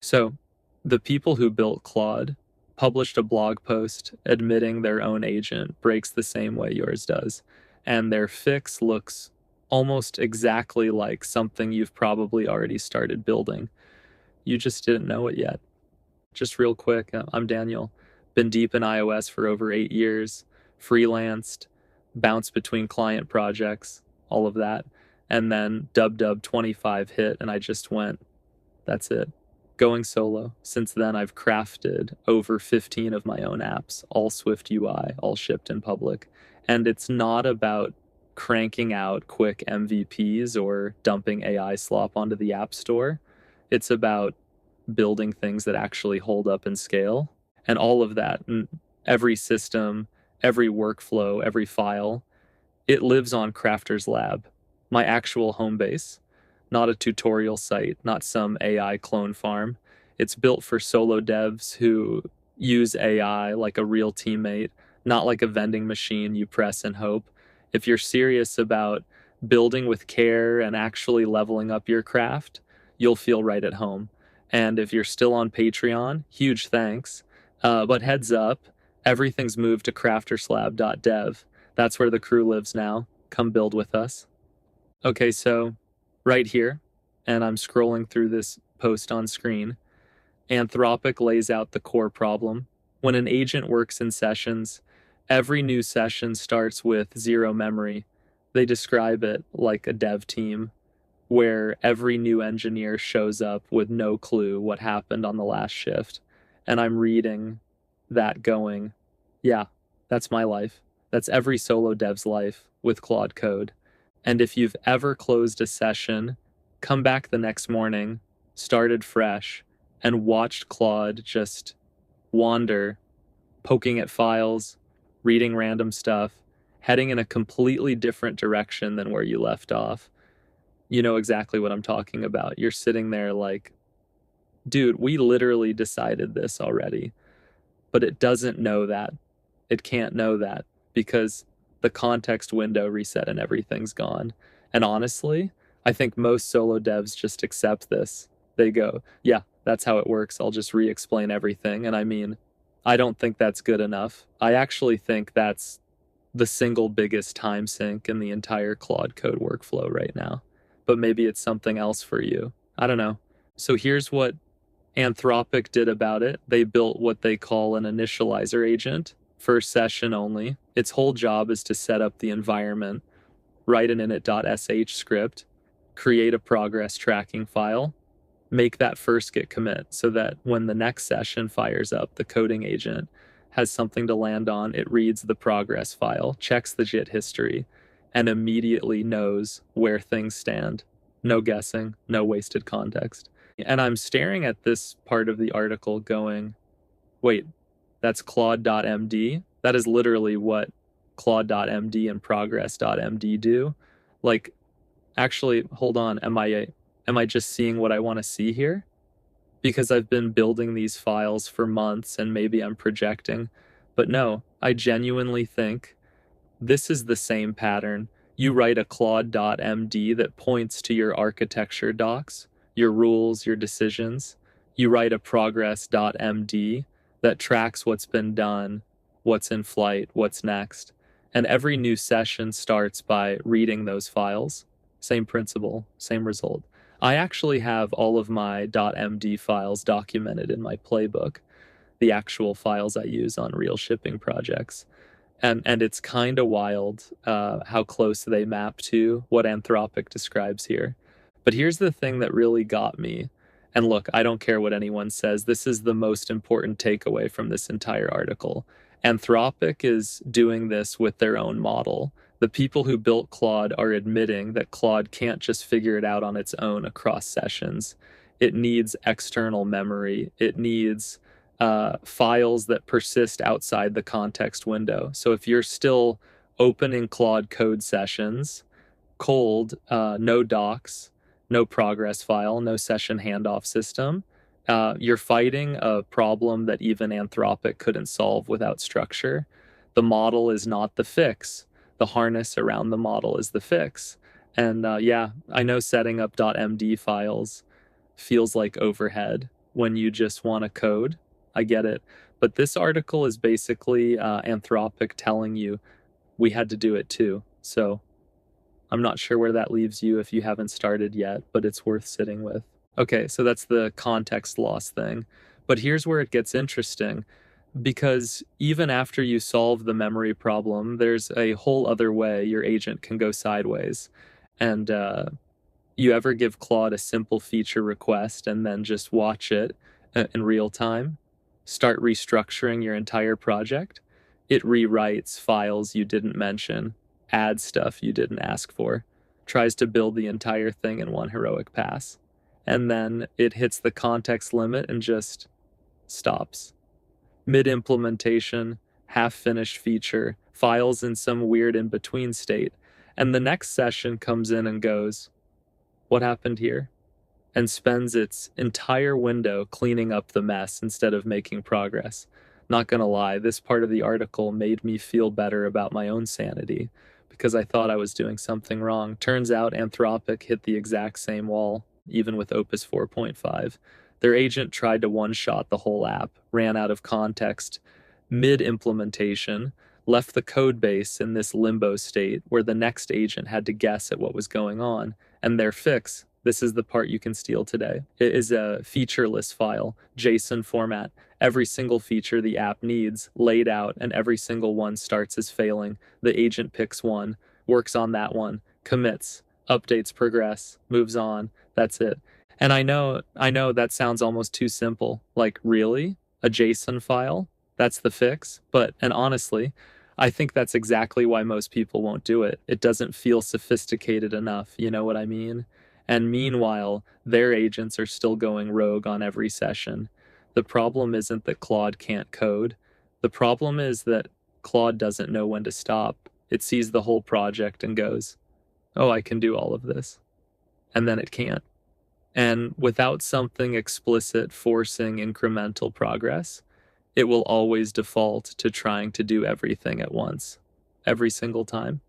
So, the people who built Claude published a blog post admitting their own agent breaks the same way yours does, and their fix looks almost exactly like something you've probably already started building. You just didn't know it yet. Just real quick, I'm Daniel. Been deep in iOS for over 8 years, freelanced, bounced between client projects, all of that. And then Dub 25 hit, and I just went, that's it. Going solo. Since then, I've crafted over 15 of my own apps, all Swift UI, all shipped in public. And it's not about cranking out quick MVPs or dumping AI slop onto the App Store. It's about building things that actually hold up and scale. And all of that, and every system, every workflow, every file, it lives on Crafter's Lab, my actual home base, not a tutorial site, not some AI clone farm. It's built for solo devs who use AI like a real teammate, not like a vending machine you press and hope. If you're serious about building with care and actually leveling up your craft, you'll feel right at home. And if you're still on Patreon, huge thanks. But heads up, everything's moved to crafterslab.dev. That's where the crew lives now. Come build with us. Okay, so right here, and I'm scrolling through this post on screen, Anthropic lays out the core problem. When an agent works in sessions, every new session starts with zero memory. They describe it like a dev team, where every new engineer shows up with no clue what happened on the last shift. And I'm reading that going, yeah, that's my life. That's every solo dev's life with Claude Code. And if you've ever closed a session, come back the next morning, started fresh, and watched Claude just wander, poking at files, reading random stuff, heading in a completely different direction than where you left off, you know exactly what I'm talking about. You're sitting there like, dude, we literally decided this already. But it doesn't know that. It can't know that because the context window reset and everything's gone. And honestly, I think most solo devs just accept this. They go, yeah, that's how it works. I'll just re-explain everything. And I mean, I don't think that's good enough. I actually think that's the single biggest time sink in the entire Claude Code workflow right now. But maybe it's something else for you. I don't know. So here's what Anthropic did about it. They built what they call an initializer agent for session only. Its whole job is to set up the environment, write an init.sh script, create a progress tracking file, make that first git commit so that when the next session fires up, the coding agent has something to land on. It reads the progress file, checks the JIT history, and immediately knows where things stand. No guessing, no wasted context. And I'm staring at this part of the article going, wait, that's Claude.md? That is literally what Claude.md and PROGRESS.md do. Like, actually, hold on, am I just seeing what I want to see here? Because I've been building these files for months and maybe I'm projecting. But no, I genuinely think this is the same pattern. You write a Claude.md that points to your architecture docs, your rules, your decisions. You write a progress.md that tracks what's been done, what's in flight, what's next. And every new session starts by reading those files. Same principle, same result. I actually have all of my .md files documented in my playbook, the actual files I use on real shipping projects. And it's kind of wild how close they map to what Anthropic describes here. But here's the thing that really got me. And look, I don't care what anyone says. This is the most important takeaway from this entire article. Anthropic is doing this with their own model. The people who built Claude are admitting that Claude can't just figure it out on its own across sessions. It needs external memory. It needs files that persist outside the context window. So if you're still opening Claude Code sessions, cold, no docs, no progress file, no session handoff system, you're fighting a problem that even Anthropic couldn't solve without structure. The model is not the fix. The harness around the model is the fix. And yeah, I know setting up .md files feels like overhead, when you just want to code. I get it. But this article is basically Anthropic telling you we had to do it too. So I'm not sure where that leaves you if you haven't started yet, but it's worth sitting with. Okay, so that's the context loss thing. But here's where it gets interesting, because even after you solve the memory problem, there's a whole other way your agent can go sideways. And you ever give Claude a simple feature request and then just watch it in real time? Start restructuring your entire project? It rewrites files you didn't mention, adds stuff you didn't ask for, tries to build the entire thing in one heroic pass. And then it hits the context limit and just stops. Mid-implementation, half-finished feature, files in some weird in-between state, and the next session comes in and goes, "What happened here?" and spends its entire window cleaning up the mess instead of making progress. Not gonna lie, this part of the article made me feel better about my own sanity, because I thought I was doing something wrong. Turns out Anthropic hit the exact same wall, even with Opus 4.5. Their agent tried to one-shot the whole app, ran out of context mid-implementation, left the code base in this limbo state where the next agent had to guess at what was going on, and their fix, this is the part you can steal today, it is a featureless file, JSON format, every single feature the app needs, laid out, and every single one starts as failing. The agent picks one, works on that one, commits, updates progress, moves on, that's it. And I know that sounds almost too simple. Like, really? A JSON file? That's the fix? And honestly, I think that's exactly why most people won't do it. It doesn't feel sophisticated enough, you know what I mean? And meanwhile, their agents are still going rogue on every session. The problem isn't that Claude can't code. The problem is that Claude doesn't know when to stop. It sees the whole project and goes, "Oh, I can do all of this." And then it can't. And without something explicit forcing incremental progress, it will always default to trying to do everything at once, every single time.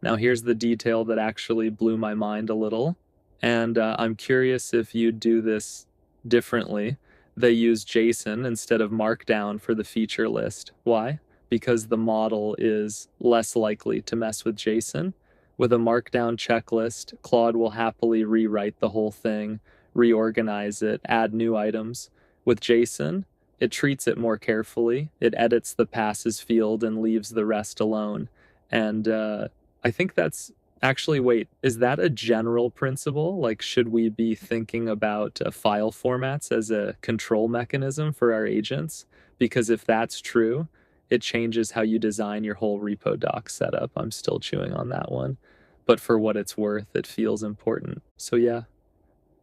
Now, here's the detail that actually blew my mind a little, and I'm curious if you do this differently. They use JSON instead of Markdown for the feature list. Why? Because the model is less likely to mess with JSON. With a Markdown checklist, Claude will happily rewrite the whole thing, reorganize it, add new items. With JSON, it treats it more carefully. It edits the passes field and leaves the rest alone. And I think that's actually, wait, is that a general principle? Like, should we be thinking about file formats as a control mechanism for our agents? Because if that's true, it changes how you design your whole repo doc setup. I'm still chewing on that one. But for what it's worth, it feels important. So yeah,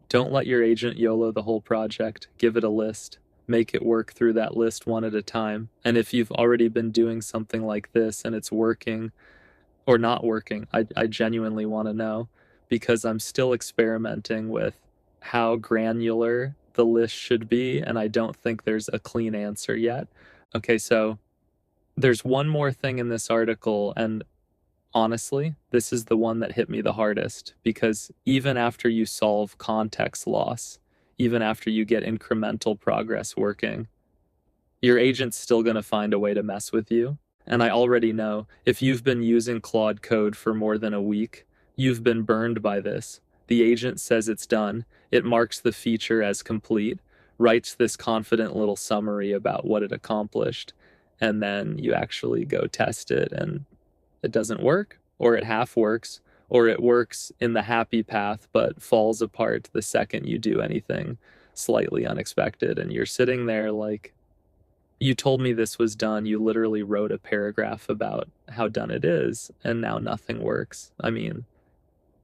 don't let your agent YOLO the whole project. Give it a list. Make it work through that list one at a time. And if you've already been doing something like this and it's working or not working, I genuinely want to know, because I'm still experimenting with how granular the list should be, and I don't think there's a clean answer yet. Okay, so there's one more thing in this article, and honestly, this is the one that hit me the hardest, because even after you solve context loss, even after you get incremental progress working, your agent's still going to find a way to mess with you. And I already know, if you've been using Claude Code for more than a week, you've been burned by this. The agent says it's done, it marks the feature as complete, writes this confident little summary about what it accomplished, and then you actually go test it and it doesn't work, or it half works, or it works in the happy path but falls apart the second you do anything slightly unexpected, and you're sitting there like, you told me this was done, you literally wrote a paragraph about how done it is, and now nothing works. I mean,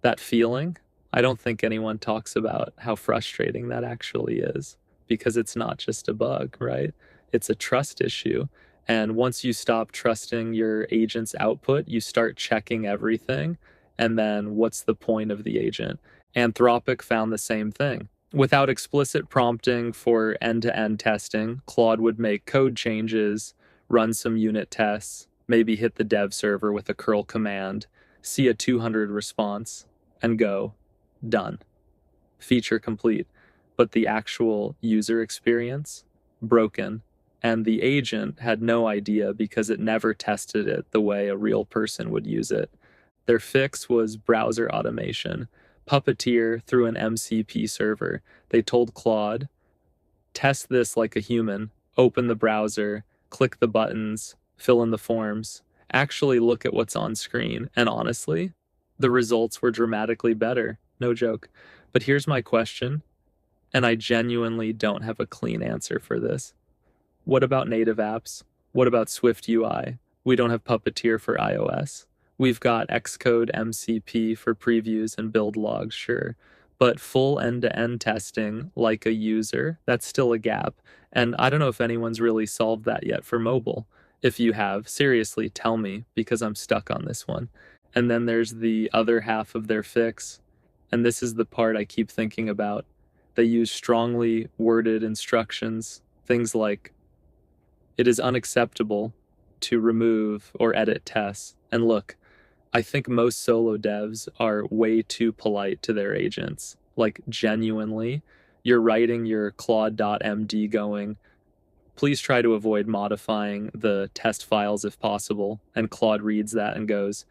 that feeling, I don't think anyone talks about how frustrating that actually is, because it's not just a bug, right? It's a trust issue. And once you stop trusting your agent's output, you start checking everything. And then what's the point of the agent? Anthropic found the same thing. Without explicit prompting for end-to-end testing, Claude would make code changes, run some unit tests, maybe hit the dev server with a curl command, see a 200 response, and go, done. Feature complete. but the actual user experience, broken. And the agent had no idea because it never tested it the way a real person would use it. Their fix was browser automation. Puppeteer through an MCP server. They told Claude, test this like a human, open the browser, click the buttons, fill in the forms, actually look at what's on screen. And honestly, the results were dramatically better. No joke. But here's my question, and I genuinely don't have a clean answer for this. What about native apps? What about Swift UI? We don't have Puppeteer for iOS. We've got Xcode MCP for previews and build logs, sure. But full end-to-end testing like a user, that's still a gap. And I don't know if anyone's really solved that yet for mobile. If you have, seriously, tell me, because I'm stuck on this one. And then there's the other half of their fix, and this is the part I keep thinking about. They use strongly worded instructions, things like, it is unacceptable to remove or edit tests. And look, I think most solo devs are way too polite to their agents. Like, genuinely, you're writing your Claude.md going, please try to avoid modifying the test files if possible. And Claude reads that and goes,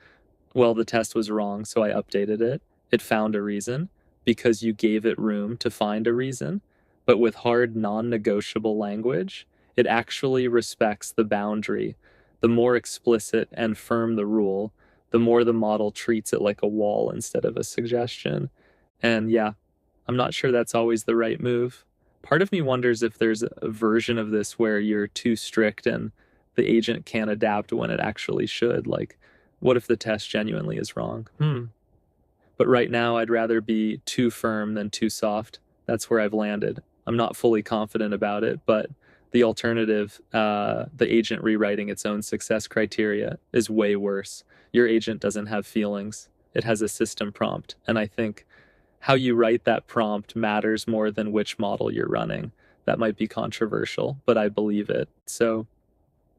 well, the test was wrong, so I updated it. It found a reason because you gave it room to find a reason. But with hard, non-negotiable language, it actually respects the boundary. The more explicit and firm the rule, the more the model treats it like a wall instead of a suggestion. And yeah, I'm not sure that's always the right move. Part of me wonders if there's a version of this where you're too strict and the agent can't adapt when it actually should. Like, what if the test genuinely is wrong? But right now, I'd rather be too firm than too soft. That's where I've landed. I'm not fully confident about it, but the alternative, the agent rewriting its own success criteria, is way worse. Your agent doesn't have feelings. It has a system prompt. And I think how you write that prompt matters more than which model you're running. That might be controversial, but I believe it. So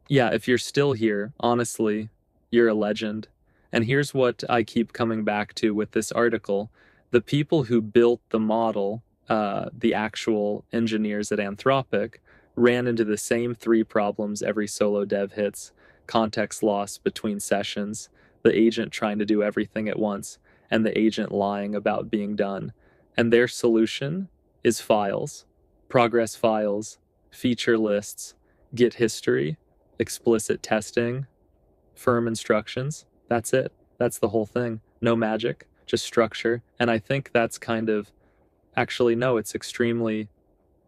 yeah, if you're still here, honestly, you're a legend. And here's what I keep coming back to with this article. The people who built the model, the actual engineers at Anthropic, ran into the same three problems every solo dev hits: context loss between sessions, the agent trying to do everything at once, and the agent lying about being done. And their solution is files, progress files, feature lists, Git history, explicit testing, firm instructions. That's it. That's the whole thing. No magic, just structure. And I think that's kind of, actually, no, it's extremely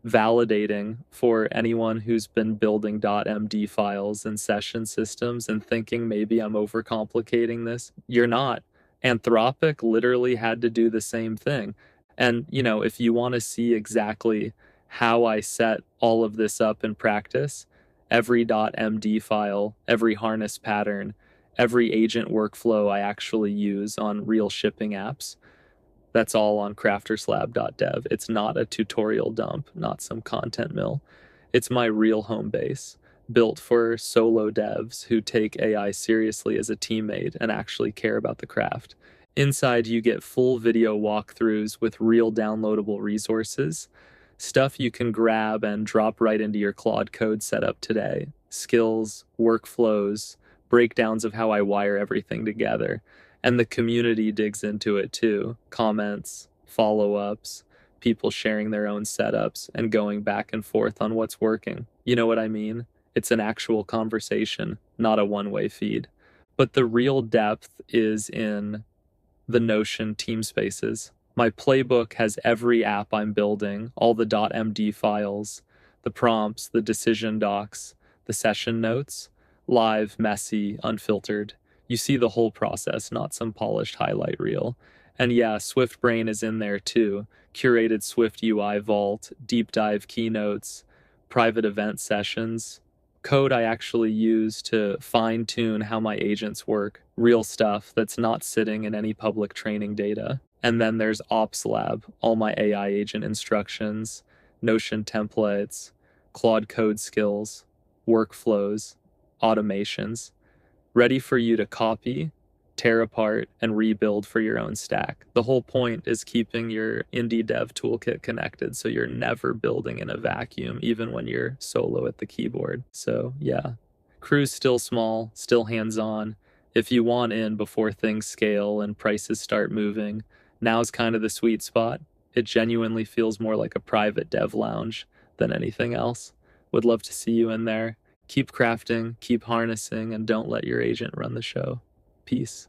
validating for anyone who's been building .md files and session systems and thinking maybe I'm overcomplicating this. You're not. Anthropic literally had to do the same thing. And, if you want to see exactly how I set all of this up in practice, every .md file, every harness pattern, every agent workflow I actually use on real shipping apps, that's all on crafterslab.dev. It's not a tutorial dump, not some content mill. It's my real home base, built for solo devs who take AI seriously as a teammate and actually care about the craft. Inside, you get full video walkthroughs with real downloadable resources, stuff you can grab and drop right into your Claude Code setup today, skills, workflows, breakdowns of how I wire everything together. And the community digs into it too. Comments, follow-ups, people sharing their own setups and going back and forth on what's working. You know what I mean? It's an actual conversation, not a one-way feed. But the real depth is in the Notion team spaces. My playbook has every app I'm building, all the .md files, the prompts, the decision docs, the session notes, live, messy, unfiltered. You see the whole process, not some polished highlight reel. And yeah, Swift Brain is in there too. Curated Swift UI Vault, deep dive keynotes, private event sessions. Code I actually use to fine-tune how my agents work. Real stuff that's not sitting in any public training data. And then there's Ops Lab, all my AI agent instructions, Notion templates, Claude Code skills, workflows, automations, ready for you to copy, tear apart, and rebuild for your own stack. The whole point is keeping your indie dev toolkit connected so you're never building in a vacuum, even when you're solo at the keyboard. So yeah, crew's still small, still hands-on. If you want in before things scale and prices start moving, now's kind of the sweet spot. It genuinely feels more like a private dev lounge than anything else. Would love to see you in there. Keep crafting, keep harnessing, and don't let your agent run the show. Peace.